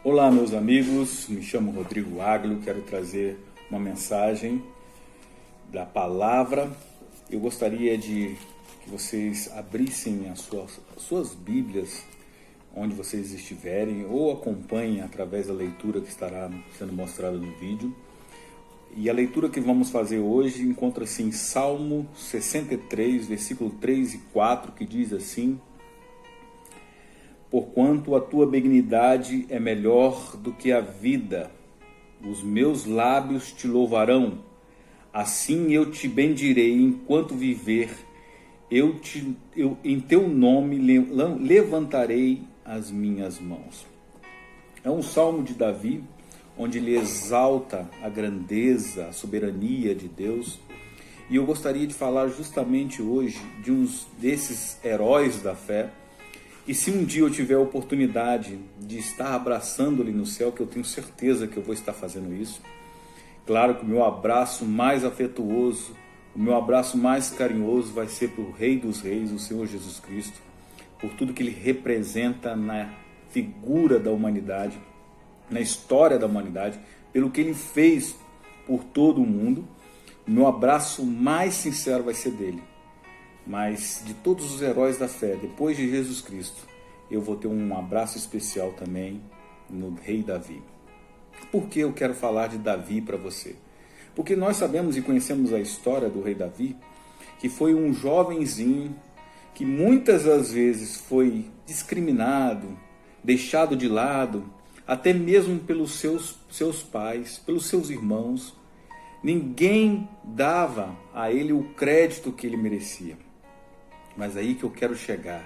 Olá, meus amigos, me chamo Rodrigo Aglio, quero trazer uma mensagem da palavra. Eu gostaria de que vocês abrissem as suas Bíblias onde vocês estiverem ou acompanhem através da leitura que estará sendo mostrada no vídeo. E a leitura que vamos fazer hoje encontra-se em Salmo 63, versículo 3 e 4, que diz assim: Porquanto a tua benignidade é melhor do que a vida, os meus lábios te louvarão. Assim eu te bendirei enquanto viver, em teu nome levantarei as minhas mãos. É um salmo de Davi, onde ele exalta a grandeza, a soberania de Deus. E eu gostaria de falar justamente hoje de uns desses heróis da fé. E se um dia eu tiver a oportunidade de estar abraçando-lhe no céu, que eu tenho certeza que eu vou estar fazendo isso, claro que o meu abraço mais afetuoso, o meu abraço mais carinhoso vai ser para o Rei dos Reis, o Senhor Jesus Cristo, por tudo que ele representa na figura da humanidade, na história da humanidade, pelo que ele fez por todo o mundo. O meu abraço mais sincero vai ser dele. Mas de todos os heróis da fé, depois de Jesus Cristo, eu vou ter um abraço especial também no rei Davi. Por que eu quero falar de Davi para você? Porque nós sabemos e conhecemos a história do rei Davi, que foi um jovenzinho que muitas das vezes foi discriminado, deixado de lado, até mesmo pelos seus pais, pelos seus irmãos. Ninguém dava a ele o crédito que ele merecia. Mas aí que eu quero chegar.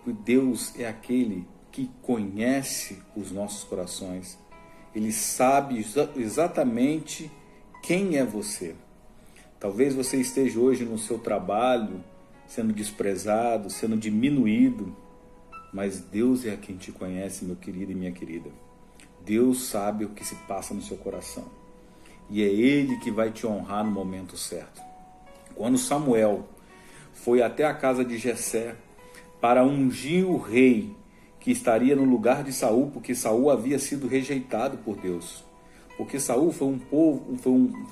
Deus é aquele que conhece os nossos corações. Ele sabe exatamente quem é você. Talvez você esteja hoje no seu trabalho sendo desprezado, sendo diminuído. Mas Deus é quem te conhece, meu querido e minha querida. Deus sabe o que se passa no seu coração. E é Ele que vai te honrar no momento certo. Quando Samuel foi até a casa de Jessé para ungir o rei que estaria no lugar de Saul, porque Saul havia sido rejeitado por Deus. Porque Saul foi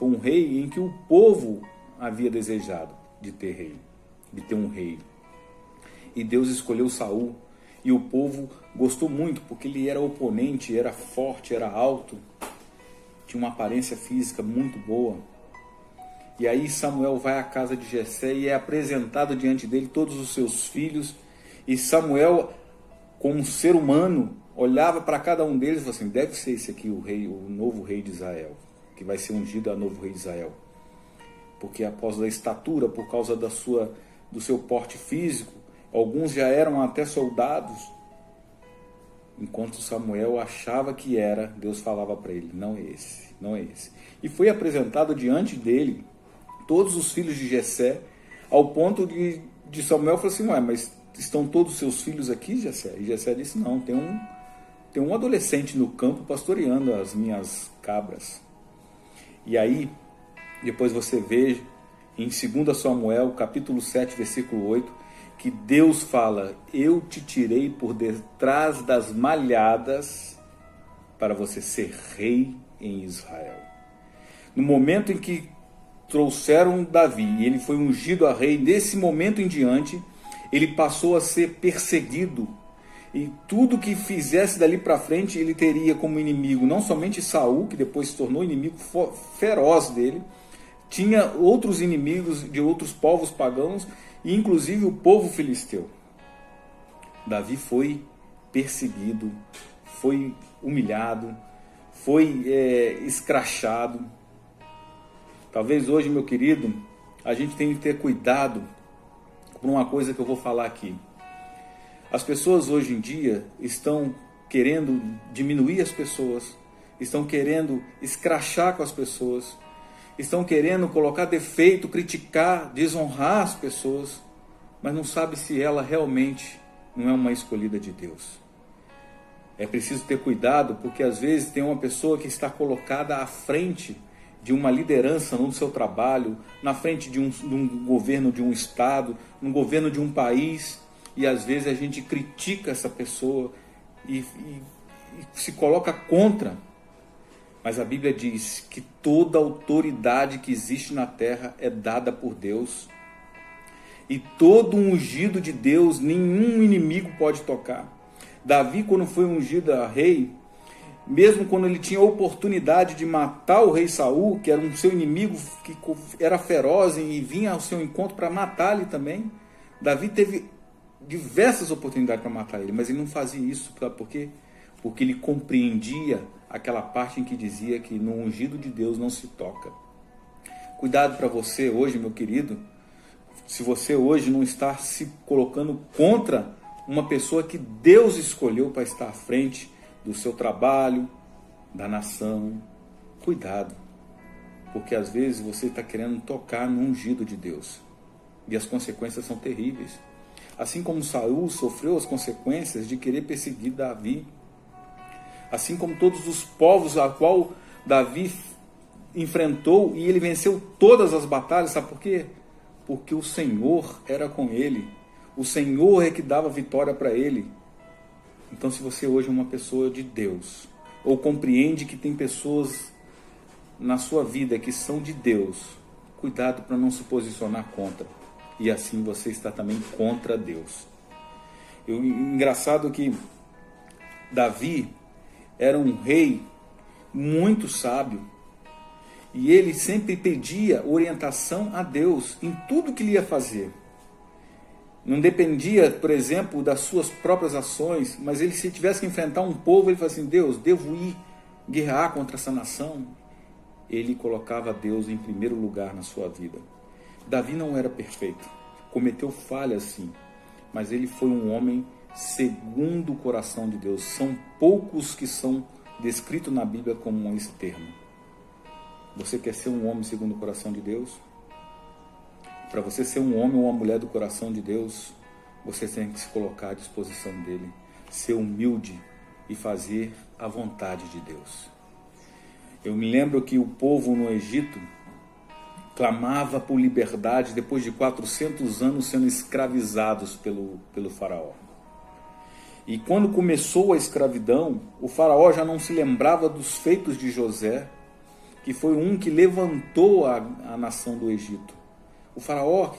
um rei em que o povo havia desejado de ter um rei. E Deus escolheu Saul, e o povo gostou muito, porque ele era oponente, era forte, era alto, tinha uma aparência física muito boa. E aí Samuel vai à casa de Jessé e é apresentado diante dele todos os seus filhos. E Samuel, como um ser humano, olhava para cada um deles e falava assim: deve ser esse aqui o novo rei de Israel, que vai ser ungido a novo rei de Israel. Porque após a estatura, por causa do seu porte físico, alguns já eram até soldados. Enquanto Samuel achava que era, Deus falava para ele: não é esse, não é esse. E foi apresentado diante dele todos os filhos de Jessé, ao ponto de Samuel falar assim: ué, mas estão todos os seus filhos aqui, Jessé? E Jessé disse: não, tem um adolescente no campo pastoreando as minhas cabras. E aí, depois você vê em 2 Samuel, capítulo 7, versículo 8, que Deus fala: eu te tirei por detrás das malhadas para você ser rei em Israel. No momento em que trouxeram Davi e ele foi ungido a rei, nesse momento em diante, ele passou a ser perseguido. E tudo que fizesse dali para frente, ele teria como inimigo não somente Saul, que depois se tornou inimigo feroz dele, tinha outros inimigos de outros povos pagãos, e inclusive o povo filisteu. Davi foi perseguido, foi humilhado, foi escrachado. Talvez hoje, meu querido, a gente tenha que ter cuidado por uma coisa que eu vou falar aqui. As pessoas hoje em dia estão querendo diminuir as pessoas, estão querendo escrachar com as pessoas, estão querendo colocar defeito, criticar, desonrar as pessoas, mas não sabe se ela realmente não é uma escolhida de Deus. É preciso ter cuidado, porque às vezes tem uma pessoa que está colocada à frente de uma liderança no seu trabalho, na frente de um governo de um estado, no governo de um país, e às vezes a gente critica essa pessoa e se coloca contra. Mas a Bíblia diz que toda autoridade que existe na terra é dada por Deus. E todo ungido de Deus, nenhum inimigo pode tocar. Davi, quando foi ungido a rei, mesmo quando ele tinha a oportunidade de matar o rei Saul, que era um seu inimigo, que era feroz e vinha ao seu encontro para matar ele também, Davi teve diversas oportunidades para matar ele, mas ele não fazia isso. Por quê? Porque ele compreendia aquela parte em que dizia que no ungido de Deus não se toca. Cuidado para você hoje, meu querido, se você hoje não está se colocando contra uma pessoa que Deus escolheu para estar à frente do seu trabalho, da nação. Cuidado, porque às vezes você está querendo tocar no ungido de Deus e as consequências são terríveis. Assim como Saul sofreu as consequências de querer perseguir Davi, assim como todos os povos a qual Davi enfrentou e ele venceu todas as batalhas, sabe por quê? Porque o Senhor era com ele, o Senhor é que dava vitória para ele. Então, se você hoje é uma pessoa de Deus, ou compreende que tem pessoas na sua vida que são de Deus, cuidado para não se posicionar contra, e assim você está também contra Deus. Engraçado que Davi era um rei muito sábio, e ele sempre pedia orientação a Deus em tudo que ele ia fazer. Não dependia, por exemplo, das suas próprias ações, mas ele, se tivesse que enfrentar um povo, ele falava assim: Deus, devo ir guerrear contra essa nação? Ele colocava Deus em primeiro lugar na sua vida. Davi não era perfeito, cometeu falhas sim, mas ele foi um homem segundo o coração de Deus. São poucos que são descritos na Bíblia como esse termo. Você quer ser um homem segundo o coração de Deus? Para você ser um homem ou uma mulher do coração de Deus, você tem que se colocar à disposição dele, ser humilde e fazer a vontade de Deus. Eu me lembro que o povo no Egito clamava por liberdade depois de 400 anos sendo escravizados pelo faraó. E quando começou a escravidão, o faraó já não se lembrava dos feitos de José, que foi um que levantou a nação do Egito. O faraó,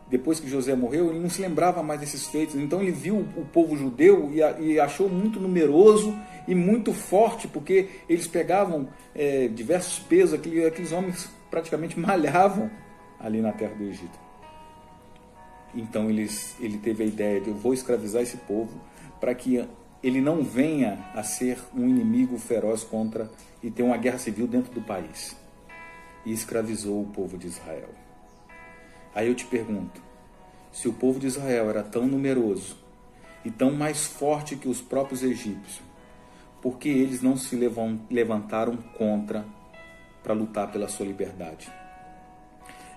depois que José morreu, ele não se lembrava mais desses feitos. Então ele viu o povo judeu e achou muito numeroso e muito forte, porque eles pegavam diversos pesos, aqueles homens praticamente malhavam ali na terra do Egito. Então ele teve a ideia de: eu vou escravizar esse povo para que ele não venha a ser um inimigo feroz contra e ter uma guerra civil dentro do país. E escravizou o povo de Israel. Aí eu te pergunto, se o povo de Israel era tão numeroso e tão mais forte que os próprios egípcios, por que eles não se levantaram contra para lutar pela sua liberdade?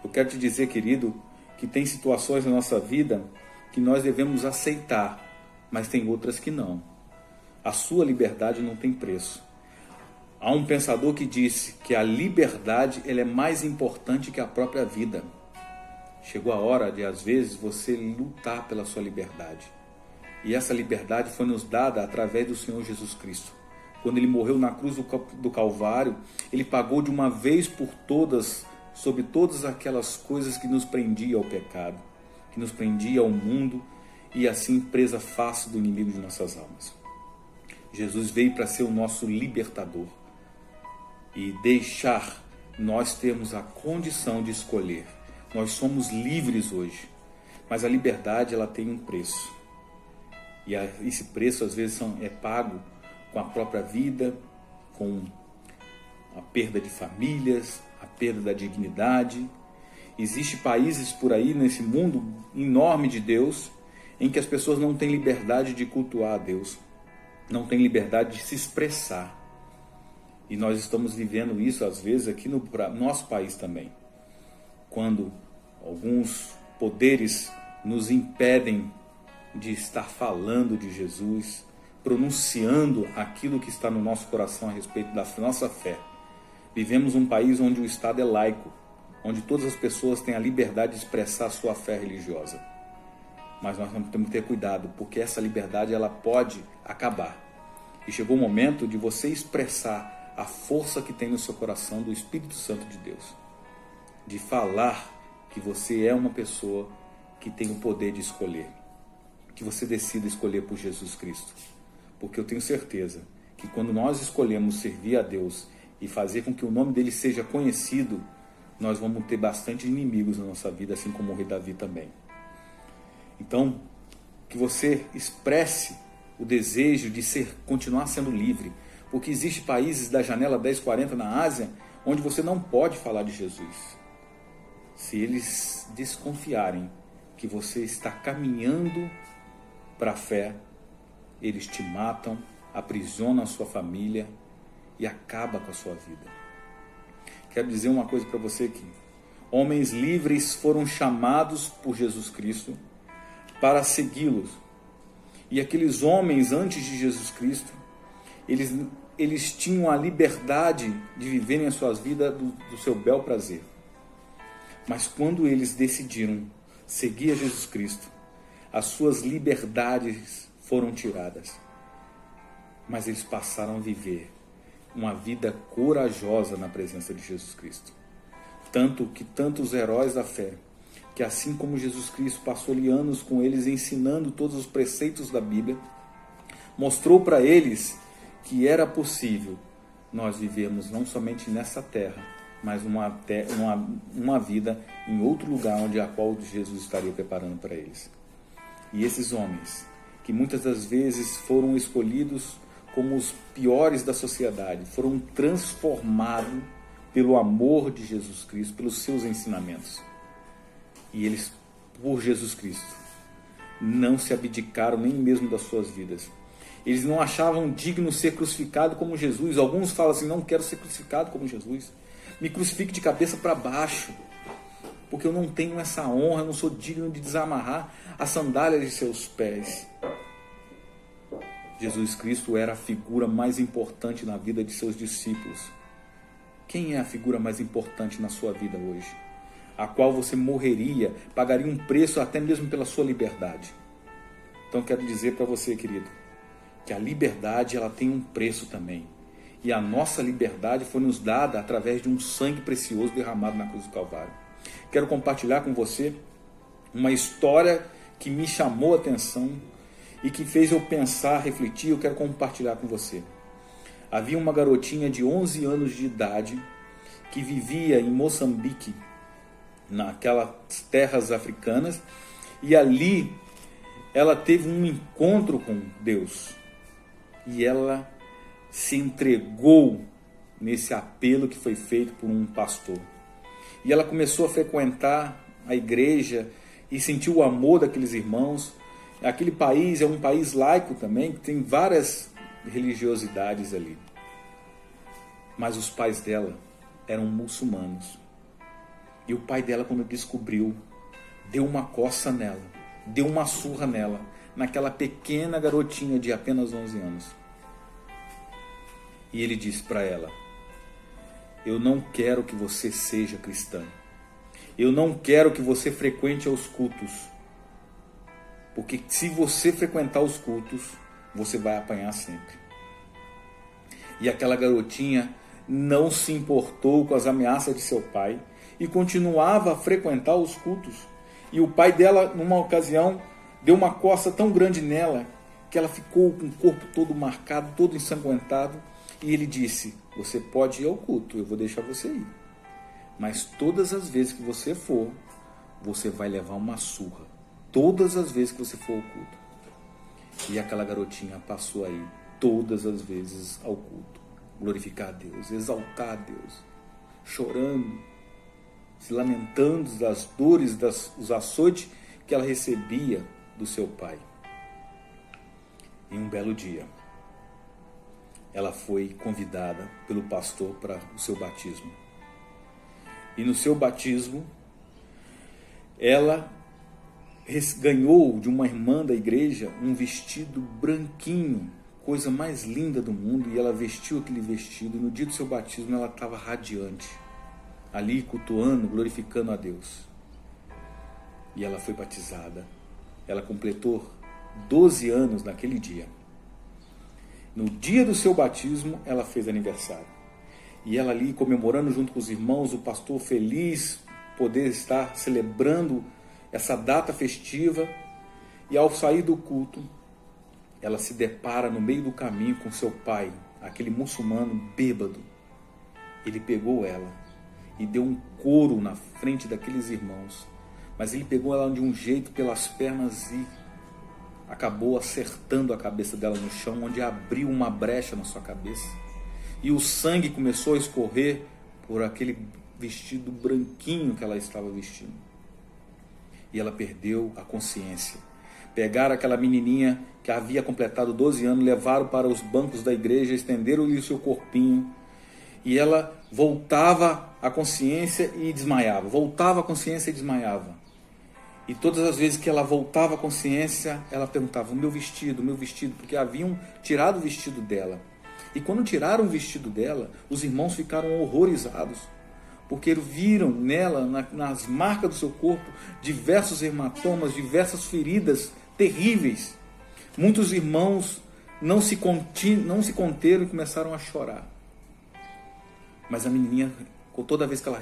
Eu quero te dizer, querido, que tem situações na nossa vida que nós devemos aceitar, mas tem outras que não. A sua liberdade não tem preço. Há um pensador que disse que a liberdade ela é mais importante que a própria vida. Chegou a hora de, às vezes, você lutar pela sua liberdade. E essa liberdade foi nos dada através do Senhor Jesus Cristo. Quando ele morreu na cruz do Calvário, ele pagou de uma vez por todas, sobre todas aquelas coisas que nos prendiam ao pecado, que nos prendia ao mundo, e assim presa fácil do inimigo de nossas almas. Jesus veio para ser o nosso libertador e deixar nós termos a condição de escolher. Nós somos livres hoje, mas a liberdade ela tem um preço. E esse preço às vezes é pago com a própria vida, com a perda de famílias, a perda da dignidade. Existem países por aí nesse mundo enorme de Deus em que as pessoas não têm liberdade de cultuar a Deus, não têm liberdade de se expressar. E nós estamos vivendo isso às vezes aqui no nosso país também, quando alguns poderes nos impedem de estar falando de Jesus, pronunciando aquilo que está no nosso coração a respeito da nossa fé. Vivemos um país onde o Estado é laico, onde todas as pessoas têm a liberdade de expressar a sua fé religiosa. Mas nós temos que ter cuidado, porque essa liberdade ela pode acabar. E chegou o momento de você expressar a força que tem no seu coração do Espírito Santo de Deus. De falar que você é uma pessoa que tem o poder de escolher. Que você decida escolher por Jesus Cristo. Porque eu tenho certeza que quando nós escolhemos servir a Deus e fazer com que o nome dele seja conhecido, nós vamos ter bastante inimigos na nossa vida, assim como o rei Davi também. Então, que você expresse o desejo de continuar sendo livre, porque existem países da janela 1040 na Ásia, onde você não pode falar de Jesus. Se eles desconfiarem que você está caminhando para a fé, eles te matam, aprisionam a sua família e acabam com a sua vida. Quero dizer uma coisa para você aqui. Homens livres foram chamados por Jesus Cristo para segui-los. E aqueles homens antes de Jesus Cristo, eles tinham a liberdade de viverem as suas vidas do seu bel prazer. Mas quando eles decidiram seguir a Jesus Cristo, as suas liberdades foram tiradas. Mas eles passaram a viver uma vida corajosa na presença de Jesus Cristo. Tanto que tantos heróis da fé, que assim como Jesus Cristo passou-lhe anos com eles ensinando todos os preceitos da Bíblia, mostrou para eles que era possível nós vivermos não somente nessa terra, mas uma vida em outro lugar onde a qual Jesus estaria preparando para eles. E esses homens, que muitas das vezes foram escolhidos como os piores da sociedade, foram transformados pelo amor de Jesus Cristo, pelos seus ensinamentos. E eles, por Jesus Cristo, não se abdicaram nem mesmo das suas vidas. Eles não achavam digno ser crucificado como Jesus. Alguns falam assim, não quero ser crucificado como Jesus. Me crucifique de cabeça para baixo, porque eu não tenho essa honra, eu não sou digno de desamarrar a sandália de seus pés. Jesus Cristo era a figura mais importante na vida de seus discípulos. Quem é a figura mais importante na sua vida hoje? A qual você morreria, pagaria um preço até mesmo pela sua liberdade. Então quero dizer para você, querido, que a liberdade ela tem um preço também. E a nossa liberdade foi nos dada através de um sangue precioso derramado na cruz do Calvário. Quero compartilhar com você uma história que me chamou a atenção e que fez eu pensar, refletir. Eu quero compartilhar com você. Havia uma garotinha de 11 anos de idade que vivia em Moçambique, naquelas terras africanas, e ali ela teve um encontro com Deus. E ela se entregou nesse apelo que foi feito por um pastor. E ela começou a frequentar a igreja e sentiu o amor daqueles irmãos. Aquele país é um país laico também, que tem várias religiosidades ali. Mas os pais dela eram muçulmanos. E o pai dela, quando descobriu, deu uma coça nela, deu uma surra nela, naquela pequena garotinha de apenas 11 anos. E ele disse para ela, eu não quero que você seja cristã. Eu não quero que você frequente os cultos. Porque se você frequentar os cultos, você vai apanhar sempre. E aquela garotinha não se importou com as ameaças de seu pai e continuava a frequentar os cultos. E o pai dela, numa ocasião, deu uma coça tão grande nela que ela ficou com o corpo todo marcado, todo ensanguentado. E ele disse, você pode ir ao culto, eu vou deixar você ir. Mas todas as vezes que você for, você vai levar uma surra. Todas as vezes que você for ao culto. E aquela garotinha passou aí todas as vezes ao culto. Glorificar a Deus, exaltar a Deus. Chorando, se lamentando das dores, dos açoites que ela recebia do seu pai. Em um belo dia, ela foi convidada pelo pastor para o seu batismo. E no seu batismo, ela ganhou de uma irmã da igreja um vestido branquinho, coisa mais linda do mundo, e ela vestiu aquele vestido. No dia do seu batismo ela estava radiante, ali cultuando, glorificando a Deus. E ela foi batizada. Ela completou 12 anos naquele dia. No dia do seu batismo, ela fez aniversário. E ela ali comemorando junto com os irmãos, o pastor feliz poder estar celebrando essa data festiva. E ao sair do culto, ela se depara no meio do caminho com seu pai, aquele muçulmano bêbado. Ele pegou ela e deu um couro na frente daqueles irmãos. Mas ele pegou ela de um jeito pelas pernas e acabou acertando a cabeça dela no chão, onde abriu uma brecha na sua cabeça. E o sangue começou a escorrer por aquele vestido branquinho que ela estava vestindo. E ela perdeu a consciência. Pegaram aquela menininha que havia completado 12 anos, levaram para os bancos da igreja, estenderam-lhe o seu corpinho. E ela voltava à consciência e desmaiava. Voltava à consciência e desmaiava. E todas as vezes que ela voltava à consciência, ela perguntava, o meu vestido, porque haviam tirado o vestido dela. E quando tiraram o vestido dela, os irmãos ficaram horrorizados, porque viram nela, nas marcas do seu corpo, diversos hematomas, diversas feridas terríveis. Muitos irmãos não se conteram e começaram a chorar. Mas a menininha, toda vez que ela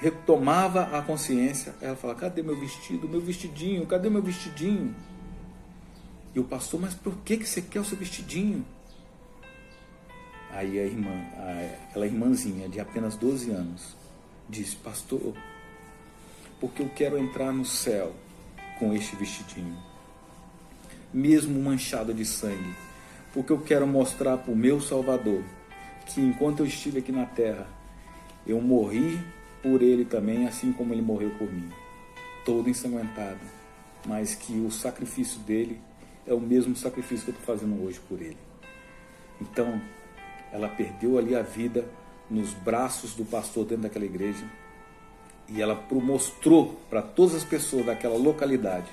retomava a consciência, ela falava, cadê meu vestido, meu vestidinho, cadê meu vestidinho? E o pastor, mas por que você quer o seu vestidinho? Aí aquela irmãzinha de apenas 12 anos disse, pastor, porque eu quero entrar no céu com este vestidinho, mesmo manchado de sangue, porque eu quero mostrar para o meu Salvador que enquanto eu estive aqui na terra, eu morri por ele também, assim como ele morreu por mim, todo ensanguentado, mas que o sacrifício dele é o mesmo sacrifício que eu estou fazendo hoje por ele. Então, ela perdeu ali a vida nos braços do pastor dentro daquela igreja, e ela mostrou para todas as pessoas daquela localidade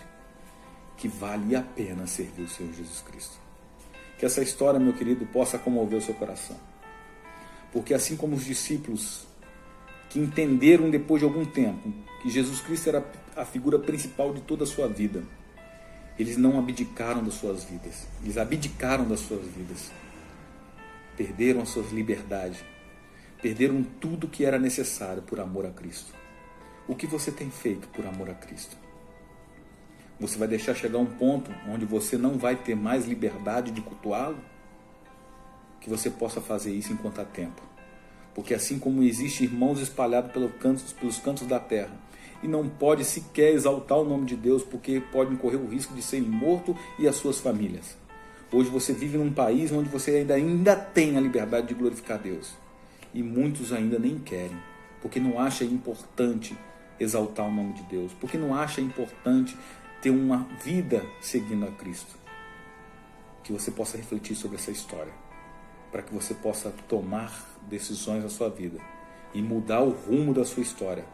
que valia a pena servir o Senhor Jesus Cristo. Que essa história, meu querido, possa comover o seu coração. Porque assim como os discípulos que entenderam depois de algum tempo que Jesus Cristo era a figura principal de toda a sua vida, eles não abdicaram das suas vidas, eles abdicaram das suas vidas, perderam as suas liberdades, perderam tudo que era necessário por amor a Cristo. O que você tem feito por amor a Cristo? Você vai deixar chegar um ponto onde você não vai ter mais liberdade de cultuá-lo? Que você possa fazer isso enquanto há tempo. Porque assim como existem irmãos espalhados pelos cantos da terra, e não pode sequer exaltar o nome de Deus, porque podem correr o risco de serem mortos e as suas famílias. Hoje você vive num país onde você ainda tem a liberdade de glorificar Deus. E muitos ainda nem querem, porque não acham importante exaltar o nome de Deus, porque não acham importante ter uma vida seguindo a Cristo. Que você possa refletir sobre essa história, para que você possa tomar decisões na sua vida e mudar o rumo da sua história,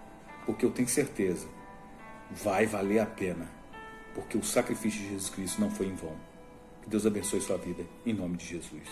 porque eu tenho certeza, vai valer a pena, porque o sacrifício de Jesus Cristo não foi em vão. Que Deus abençoe sua vida, em nome de Jesus.